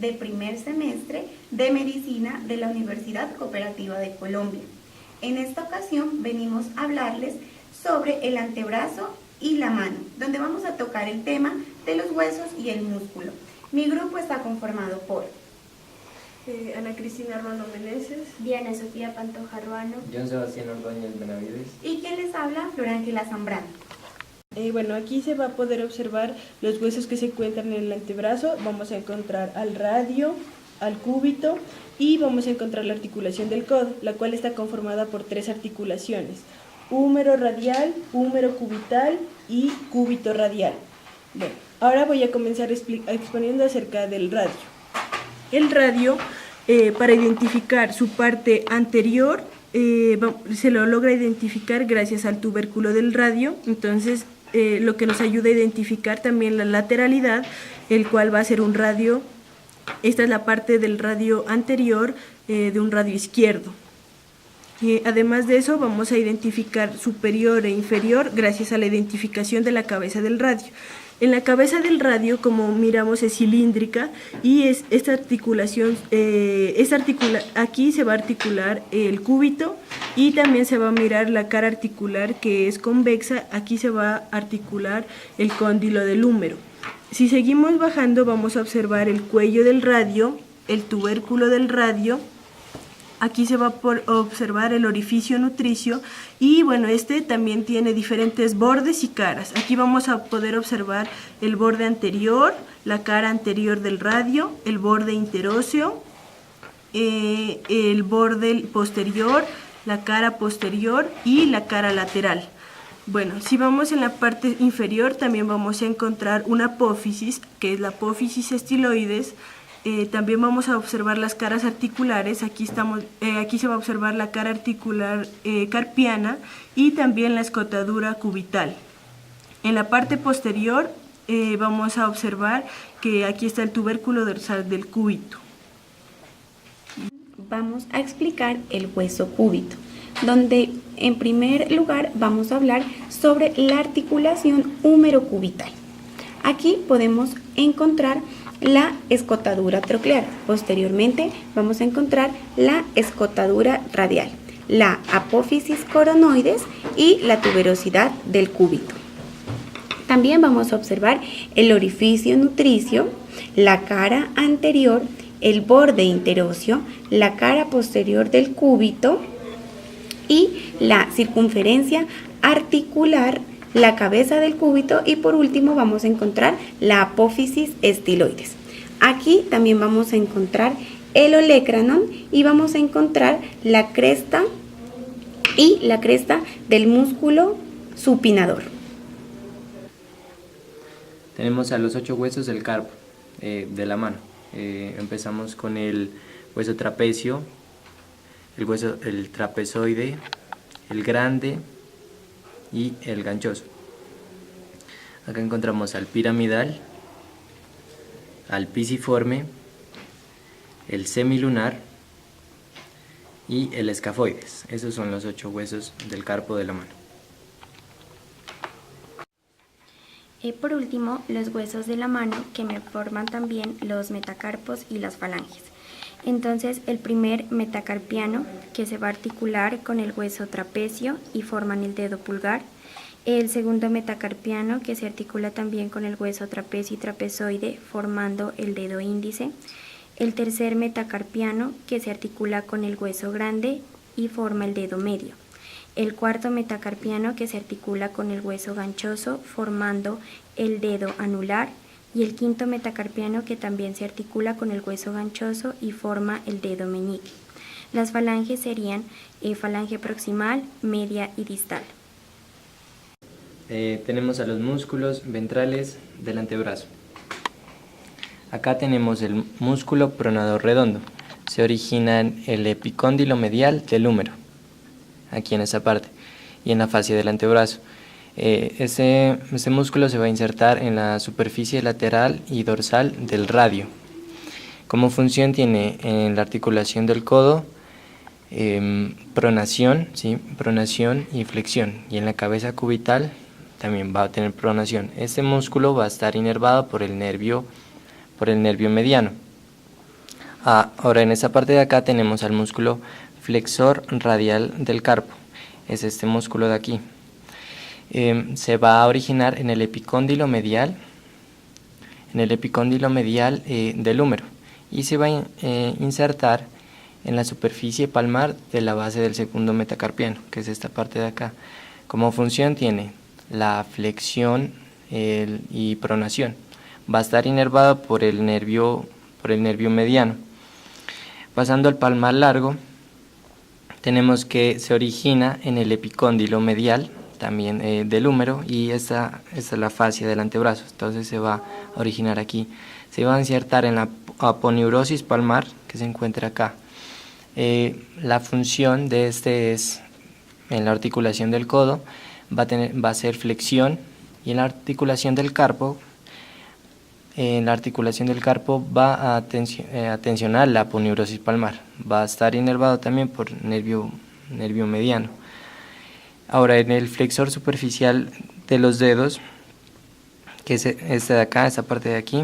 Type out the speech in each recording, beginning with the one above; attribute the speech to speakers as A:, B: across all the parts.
A: de primer semestre de Medicina de la Universidad Cooperativa de Colombia. En esta ocasión venimos a hablarles sobre el antebrazo y la mano, donde vamos a tocar el tema de los huesos y el músculo. Mi grupo está conformado por
B: Ana Cristina Ruano Meneses,
C: Diana Sofía Pantoja Ruano,
D: John Sebastián Ordóñez Benavides.
A: y quien les habla, Flor Ángela Zambrano.
B: Bueno, aquí se va a poder observar los huesos que se encuentran en el antebrazo. Vamos a encontrar al radio, al cúbito y vamos a encontrar la articulación del codo, la cual está conformada por 3 articulaciones: húmero radial, húmero cubital y cúbito radial. Bueno, ahora voy a comenzar exponiendo acerca del radio. El radio, para identificar su parte anterior, se lo logra identificar gracias al tubérculo del radio. Entonces, lo que nos ayuda a identificar también la lateralidad, el cual va a ser un radio. Esta es la parte del radio anterior de un radio izquierdo. Además de eso, vamos a identificar superior e inferior gracias a la identificación de la cabeza del radio. En la cabeza del radio, como miramos, es cilíndrica y esta articulación, aquí se va a articular el cúbito y también se va a mirar la cara articular que es convexa. Aquí se va a articular el cóndilo del húmero. Si seguimos bajando, vamos a observar el cuello del radio, el tubérculo del radio. Aquí se va a observar el orificio nutricio y bueno, este también tiene diferentes bordes y caras. Aquí vamos a poder observar el borde anterior, la cara anterior del radio, el borde interóseo, el borde posterior, la cara posterior y la cara lateral. Bueno, si vamos en la parte inferior también vamos a encontrar una apófisis, que es la apófisis estiloides. También vamos a observar las caras articulares. Aquí se va a observar la cara articular carpiana y también la escotadura cubital. En la parte posterior vamos a observar que aquí está el tubérculo dorsal del cúbito.
A: Vamos a explicar el hueso cúbito, donde en primer lugar vamos a hablar sobre la articulación húmero-cubital. Aquí podemos encontrar la escotadura troclear. Posteriormente vamos a encontrar la escotadura radial, la apófisis coronoides y la tuberosidad del cúbito. También vamos a observar el orificio nutricio, la cara anterior, el borde interóseo, la cara posterior del cúbito y la circunferencia articular, la cabeza del cúbito y por último vamos a encontrar la apófisis estiloides. Aquí también vamos a encontrar el olecranon y vamos a encontrar la cresta y la cresta del músculo supinador.
D: Tenemos a los 8 huesos del carpo de la mano. Empezamos con el hueso trapecio, el trapezoide, el grande y el ganchoso. Acá encontramos al piramidal, al pisiforme, el semilunar y el escafoides. Esos son los 8 huesos del carpo de la mano.
C: Por último, los huesos de la mano que me forman también los metacarpos y las falanges. Entonces, el primer metacarpiano que se va a articular con el hueso trapecio y forman el dedo pulgar. El segundo metacarpiano que se articula también con el hueso trapecio y trapezoide formando el dedo índice. El tercer metacarpiano que se articula con el hueso grande y forma el dedo medio. El cuarto metacarpiano que se articula con el hueso ganchoso formando el dedo anular. Y el quinto metacarpiano que también se articula con el hueso ganchoso y forma el dedo meñique. Las falanges serían falange proximal, media y distal.
D: Tenemos a los músculos ventrales del antebrazo. Acá tenemos el músculo pronador redondo. Se origina en el epicóndilo medial del húmero, aquí en esa parte, y en la fascia del antebrazo. Ese músculo se va a insertar en la superficie lateral y dorsal del radio. Como función tiene en la articulación del codo pronación, ¿sí? Pronación y flexión, y en la cabeza cubital también va a tener pronación. Este músculo va a estar inervado por el nervio mediano. Ahora en esta parte de acá tenemos al músculo flexor radial del carpo, es este músculo de aquí. Se va a originar en el epicóndilo medial, del húmero, y se va a insertar en la superficie palmar de la base del segundo metacarpiano, que es esta parte de acá. Como función tiene la flexión y pronación. Va a estar inervado por el nervio mediano. Pasando al palmar largo, tenemos que se origina en el epicóndilo medial también del húmero, y esta es la fascia del antebrazo, entonces se va a originar aquí. Se va a insertar en la aponeurosis palmar, que se encuentra acá. La función de este es, en la articulación del codo, va a ser flexión, y en la articulación del carpo, va a tensionar la aponeurosis palmar. Va a estar inervado también por nervio mediano. Ahora, en el flexor superficial de los dedos, que es este de acá, esta parte de aquí,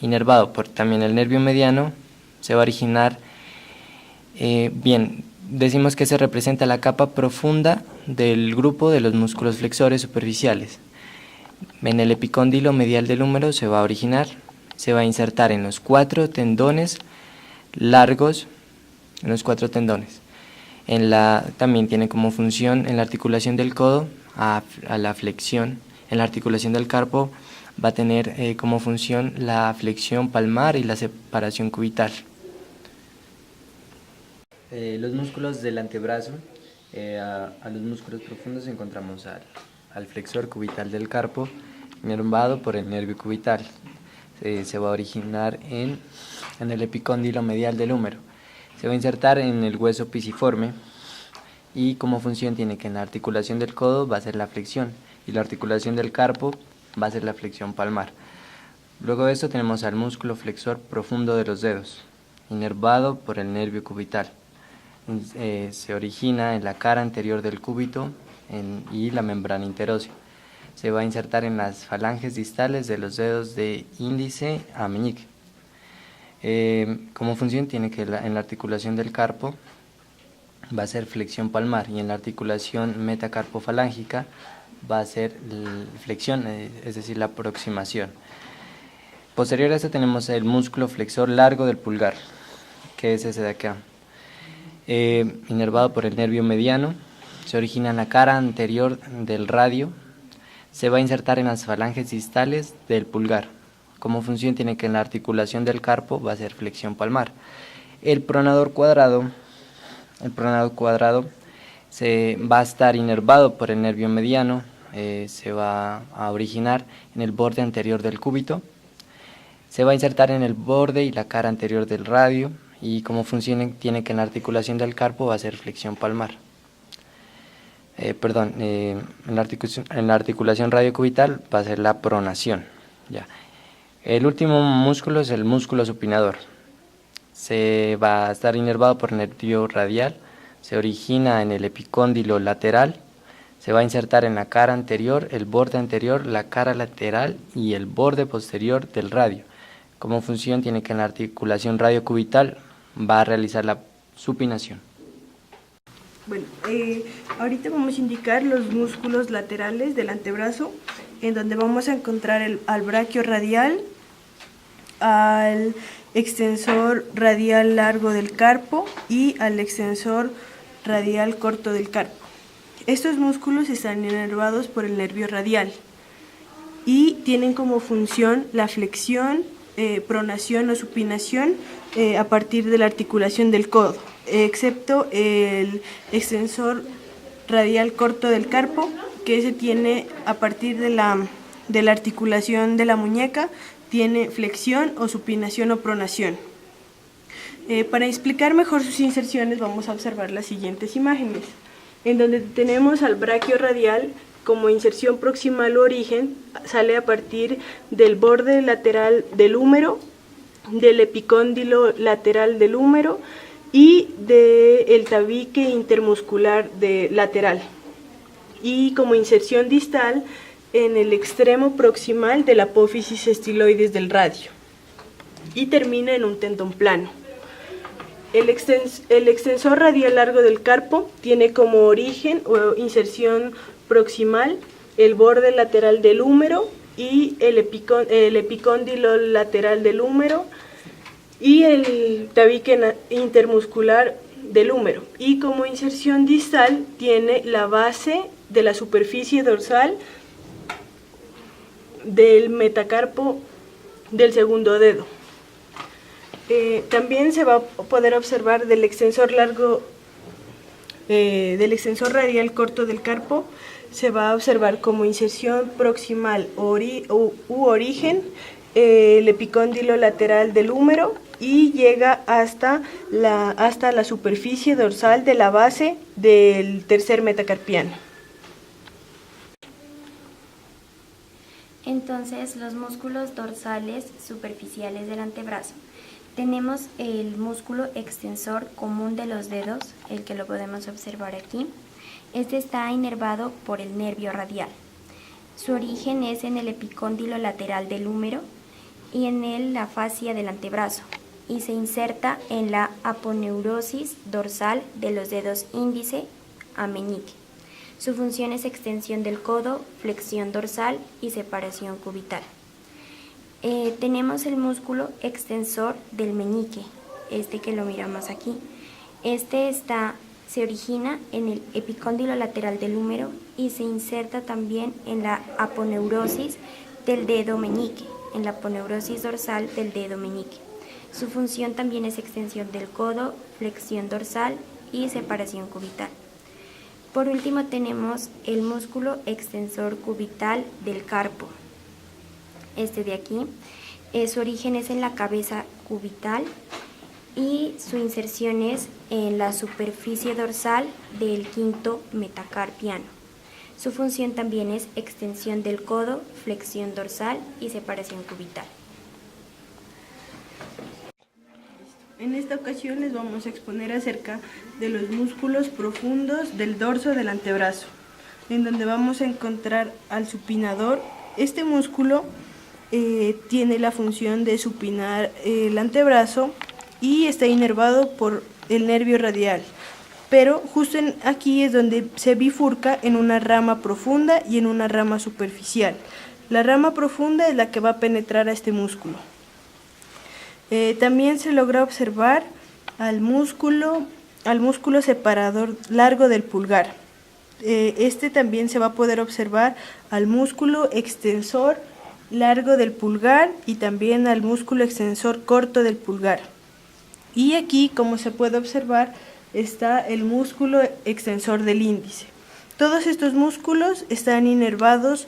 D: inervado por también el nervio mediano, se va a originar, decimos que se representa la capa profunda del grupo de los músculos flexores superficiales. En el epicóndilo medial del húmero se va a originar, se va a insertar en los 4 tendones largos, también tiene como función en la articulación del codo a la flexión. En la articulación del carpo va a tener como función la flexión palmar y la separación cubital. Los músculos del antebrazo, a los músculos profundos encontramos al flexor cubital del carpo, inervado por el nervio cubital. Se va a originar en el epicóndilo medial del húmero. Se va a insertar en el hueso pisiforme, y como función tiene que en la articulación del codo va a ser la flexión, y la articulación del carpo va a ser la flexión palmar. Luego de esto tenemos al músculo flexor profundo de los dedos, inervado por el nervio cubital. Se origina en la cara anterior del cúbito y la membrana interósea. Se va a insertar en las falanges distales de los dedos de índice a meñique. Como función tiene que en la articulación del carpo va a ser flexión palmar, y en la articulación metacarpofalángica va a ser flexión, es decir, la aproximación. Posterior a esto tenemos el músculo flexor largo del pulgar, que es ese de acá. Inervado por el nervio mediano, se origina en la cara anterior del radio, se va a insertar en las falanges distales del pulgar. Como función tiene que en la articulación del carpo va a ser flexión palmar. El pronador cuadrado se va a estar inervado por el nervio mediano, se va a originar en el borde anterior del cúbito, se va a insertar en el borde y la cara anterior del radio, y como función tiene que en la articulación del carpo va a ser flexión palmar. En la articulación radiocubital va a ser la pronación. Ya. El último músculo es el músculo supinador. Se va a estar inervado por nervio radial, se origina en el epicóndilo lateral, se va a insertar en la cara anterior, el borde anterior, la cara lateral y el borde posterior del radio. Como función tiene que en la articulación radiocubital va a realizar la supinación.
B: Bueno, ahorita vamos a indicar los músculos laterales del antebrazo, en donde vamos a encontrar al braquio radial, al extensor radial largo del carpo y al extensor radial corto del carpo. Estos músculos están inervados por el nervio radial y tienen como función la flexión, pronación o supinación a partir de la articulación del codo, excepto el extensor radial corto del carpo, que se tiene a partir de la articulación de la muñeca, tiene flexión o supinación o pronación. Para explicar mejor sus inserciones vamos a observar las siguientes imágenes, en donde tenemos al braquio radial como inserción proximal o origen, sale a partir del borde lateral del húmero, del epicóndilo lateral del húmero y del tabique intermuscular lateral, y como inserción distal en el extremo proximal de la apófisis estiloides del radio. y termina en un tendón plano. El extensor radial largo del carpo tiene como origen o inserción proximal el borde lateral del húmero y el epicóndilo lateral del húmero y el tabique intermuscular del húmero. Y como inserción distal tiene la base de la superficie dorsal del metacarpo del segundo dedo. También se va a poder observar del extensor radial corto del carpo, se va a observar como inserción proximal u origen el epicóndilo lateral del húmero y llega hasta la superficie dorsal de la base del tercer metacarpiano.
C: Entonces, los músculos dorsales superficiales del antebrazo. Tenemos el músculo extensor común de los dedos, el que lo podemos observar aquí. Este está inervado por el nervio radial. Su origen es en el epicóndilo lateral del húmero y en la fascia del antebrazo, y se inserta en la aponeurosis dorsal de los dedos índice a meñique. Su función es extensión del codo, flexión dorsal y separación cubital. Tenemos el músculo extensor del meñique, este que lo miramos aquí. Este se origina en el epicóndilo lateral del húmero y se inserta también en la aponeurosis del dedo meñique, en la aponeurosis dorsal del dedo meñique. Su función también es extensión del codo, flexión dorsal y separación cubital. Por último tenemos el músculo extensor cubital del carpo. Este de aquí, su origen es en la cabeza cubital y su inserción es en la superficie dorsal del quinto metacarpiano. Su función también es extensión del codo, flexión dorsal y separación cubital.
B: En esta ocasión les vamos a exponer acerca de los músculos profundos del dorso del antebrazo, en donde vamos a encontrar al supinador. Este músculo tiene la función de supinar el antebrazo y está inervado por el nervio radial, pero justo aquí es donde se bifurca en una rama profunda y en una rama superficial. La rama profunda es la que va a penetrar a este músculo. También se logra observar al músculo separador largo del pulgar. Este también se va a poder observar al músculo extensor largo del pulgar y también al músculo extensor corto del pulgar. Y aquí, como se puede observar, está el músculo extensor del índice. Todos estos músculos están inervados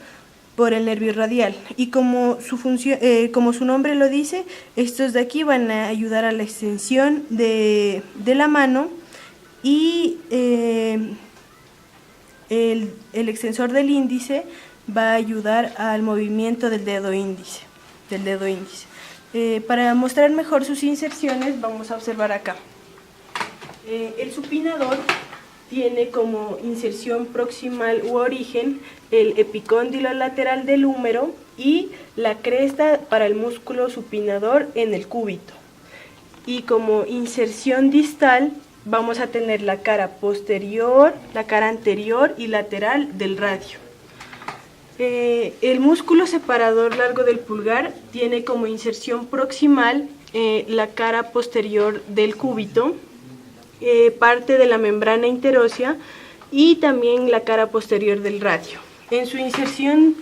B: por el nervio radial y como su nombre lo dice, estos de aquí van a ayudar a la extensión de la mano y el extensor del índice va a ayudar al movimiento del dedo índice. Para mostrar mejor sus inserciones vamos a observar acá. El supinador tiene como inserción proximal u origen el epicóndilo lateral del húmero y la cresta para el músculo supinador en el cúbito. Y como inserción distal vamos a tener la cara posterior, la cara anterior y lateral del radio. El músculo separador largo del pulgar tiene como inserción proximal la cara posterior del cúbito, parte de la membrana interósea y también la cara posterior del radio. En su inserción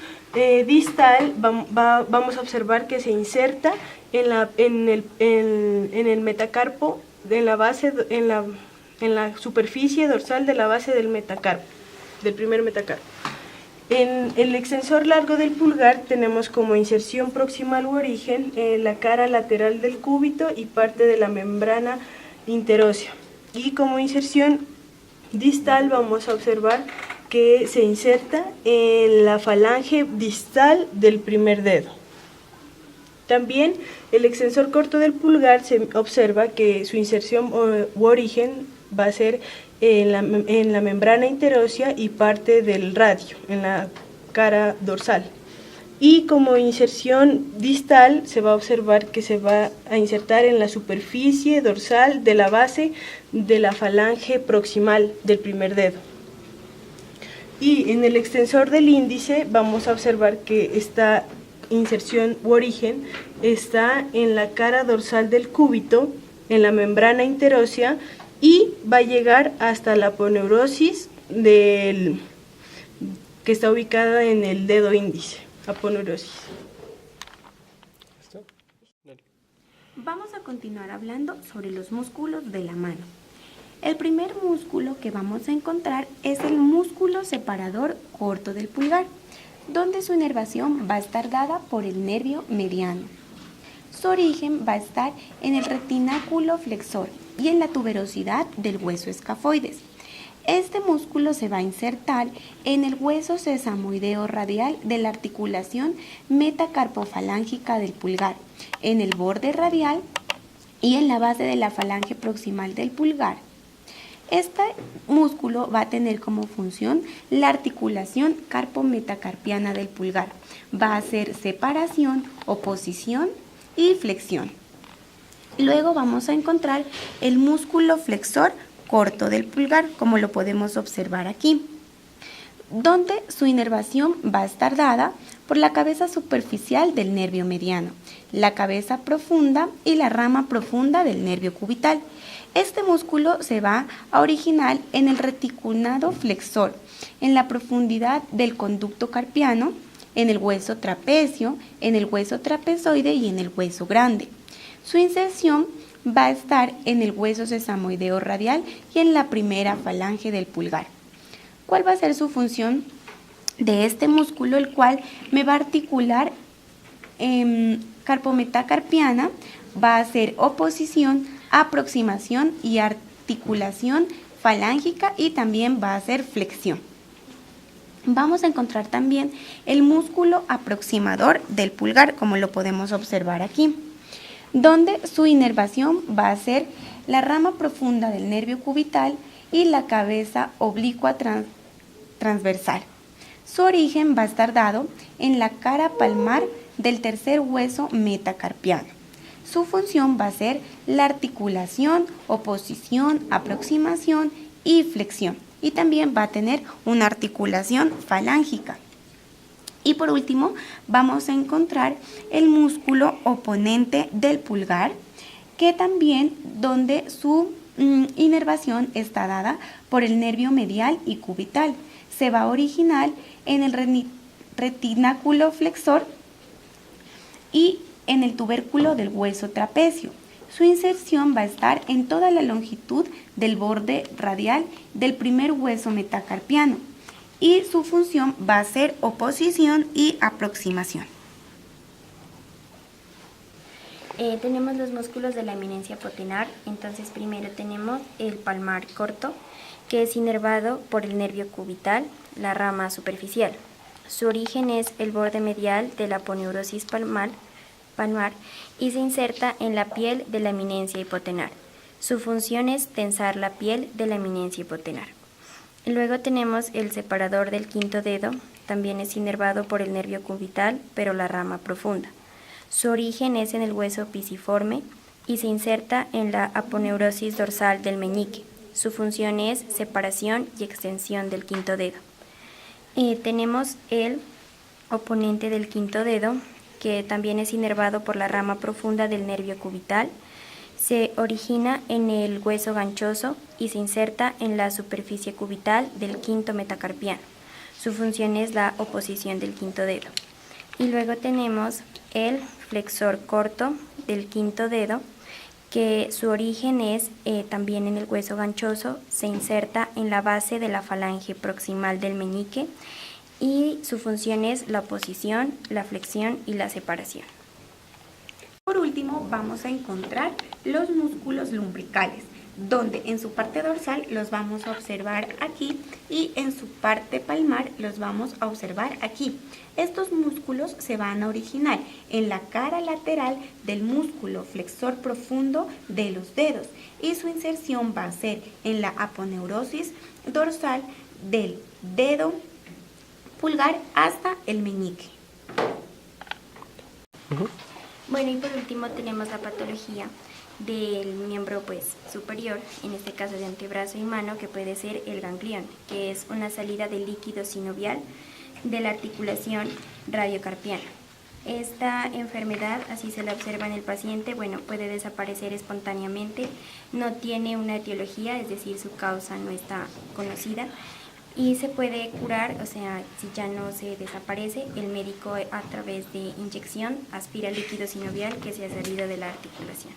B: distal vamos a observar que se inserta en el metacarpo, en la superficie dorsal de la base del metacarpo, del primer metacarpo. En el extensor largo del pulgar tenemos como inserción proximal u origen la cara lateral del cúbito y parte de la membrana interósea. Y como inserción distal vamos a observar que se inserta en la falange distal del primer dedo. También el extensor corto del pulgar se observa que su inserción u origen va a ser en la membrana interósea y parte del radio, en la cara dorsal. Y como inserción distal se va a observar que se va a insertar en la superficie dorsal de la base de la falange proximal del primer dedo. Y en el extensor del índice vamos a observar que esta inserción u origen está en la cara dorsal del cúbito, en la membrana interósea, y va a llegar hasta la aponeurosis que está ubicada en el dedo índice. Aponeurosis.
A: Vamos a continuar hablando sobre los músculos de la mano. El primer músculo que vamos a encontrar es el músculo separador corto del pulgar, donde su inervación va a estar dada por el nervio mediano. Su origen va a estar en el retináculo flexor y en la tuberosidad del hueso escafoides. Este músculo se va a insertar en el hueso sesamoideo radial de la articulación metacarpofalángica del pulgar, en el borde radial y en la base de la falange proximal del pulgar. Este músculo va a tener como función la articulación carpo-metacarpiana del pulgar. Va a hacer separación, oposición y flexión. Luego vamos a encontrar el músculo flexor corto del pulgar, como lo podemos observar aquí, donde su inervación va a estar dada por la cabeza superficial del nervio mediano, la cabeza profunda y la rama profunda del nervio cubital. Este músculo se va a originar en el reticulado flexor, en la profundidad del conducto carpiano, en el hueso trapecio, en el hueso trapezoide y en el hueso grande. Su inserción va a estar en el hueso sesamoideo radial y en la primera falange del pulgar. ¿Cuál va a ser su función de este músculo, el cual me va a articular carpometacarpiana? Va a hacer oposición, aproximación y articulación falángica, y también va a hacer flexión. Vamos a encontrar también el músculo aproximador del pulgar, como lo podemos observar aquí, donde su inervación va a ser la rama profunda del nervio cubital y la cabeza oblicua transversal. Su origen va a estar dado en la cara palmar del tercer hueso metacarpiano. Su función va a ser la articulación, oposición, aproximación y flexión, y también va a tener una articulación falángica. Y por último, vamos a encontrar el músculo oponente del pulgar, que también donde su inervación está dada por el nervio medial y cubital. Se va a originar en el retináculo flexor y en el tubérculo del hueso trapecio. Su inserción va a estar en toda la longitud del borde radial del primer hueso metacarpiano, y su función va a ser oposición y aproximación.
C: Tenemos los músculos de la eminencia hipotenar. Entonces primero tenemos el palmar corto, que es inervado por el nervio cubital, la rama superficial. Su origen es el borde medial de la aponeurosis palmar y se inserta en la piel de la eminencia hipotenar. Su función es tensar la piel de la eminencia hipotenar. Luego tenemos el separador del quinto dedo, también es inervado por el nervio cubital, pero la rama profunda. Su origen es en el hueso pisiforme y se inserta en la aponeurosis dorsal del meñique. Su función es separación y extensión del quinto dedo. Tenemos el oponente del quinto dedo, que también es inervado por la rama profunda del nervio cubital. Se origina en el hueso ganchoso y se inserta en la superficie cubital del quinto metacarpiano. Su función es la oposición del quinto dedo. Y luego tenemos el flexor corto del quinto dedo, que su origen es también en el hueso ganchoso, se inserta en la base de la falange proximal del meñique, y su función es la oposición, la flexión y la separación.
A: Por último, vamos a encontrar los músculos lumbricales, donde en su parte dorsal los vamos a observar aquí y en su parte palmar los vamos a observar aquí. Estos músculos se van a originar en la cara lateral del músculo flexor profundo de los dedos, y su inserción va a ser en la aponeurosis dorsal del dedo pulgar hasta el meñique.
C: Bueno, y por último tenemos la patología del miembro pues superior, en este caso de antebrazo y mano, que puede ser el ganglión, que es una salida de líquido sinovial de la articulación radiocarpiana. Esta enfermedad, así se la observa en el paciente, bueno, puede desaparecer espontáneamente, no tiene una etiología, es decir, su causa no está conocida, y se puede curar, o sea, si ya no se desaparece, el médico a través de inyección aspira el líquido sinovial que se ha salido de la articulación.